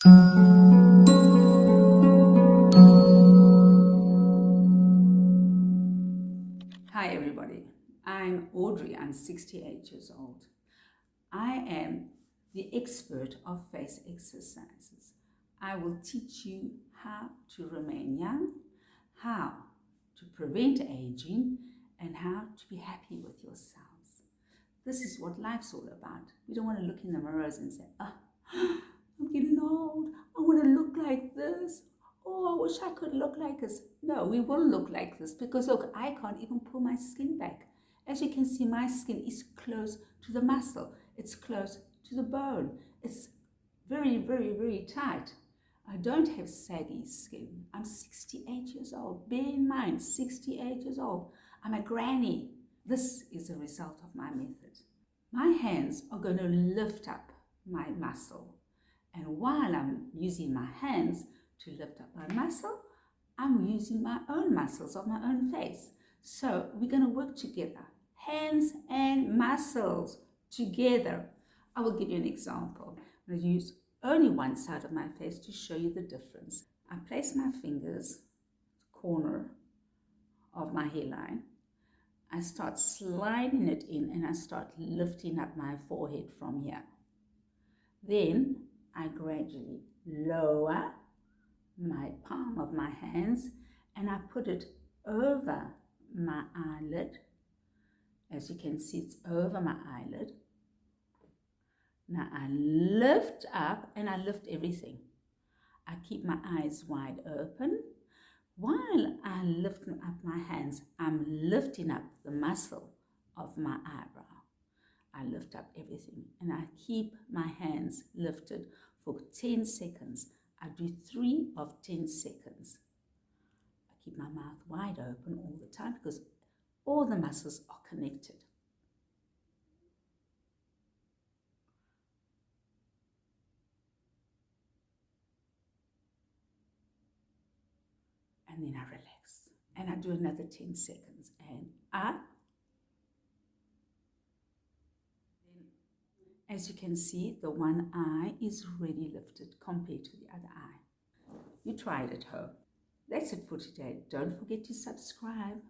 Hi everybody, I'm Audrey, I'm 68 years old. I am the expert of face exercises. I will teach you how to remain young, how to prevent aging, and how to be happy with yourselves. This is what life's all about. We don't want to look in the mirrors and say, I'm getting old, I want to look like this. Oh, I wish I could look like this. No, we will look like this because look, I can't even pull my skin back. As you can see, my skin is close to the muscle. It's close to the bone. It's very, very, very tight. I don't have saggy skin. I'm 68 years old. Bear in mind, 68 years old. I'm a granny. This is a result of my method. My hands are going to lift up my muscle. And while I'm using my hands to lift up my muscle, I'm using my own muscles of my own face. So we're going to work together, hands and muscles together. I will give you an example. I'm going to use only one side of my face to show you the difference. I place my fingers corner of my hairline. I start sliding it in and I start lifting up my forehead from here. Then I gradually lower my palm of my hands and I put it over my eyelid. As you can see, it's over my eyelid. Now I lift up and I lift everything. I keep my eyes wide open. While I lift up my hands, I'm lifting up the muscle of my eyebrow. I lift up everything and I keep my hands lifted for 10 seconds. I do 3 of 10 seconds. I keep my mouth wide open all the time because all the muscles are connected. And then I relax and I do another 10 seconds and up. As you can see, the one eye is really lifted compared to the other eye. You try it at home. That's it for today. Don't forget to subscribe.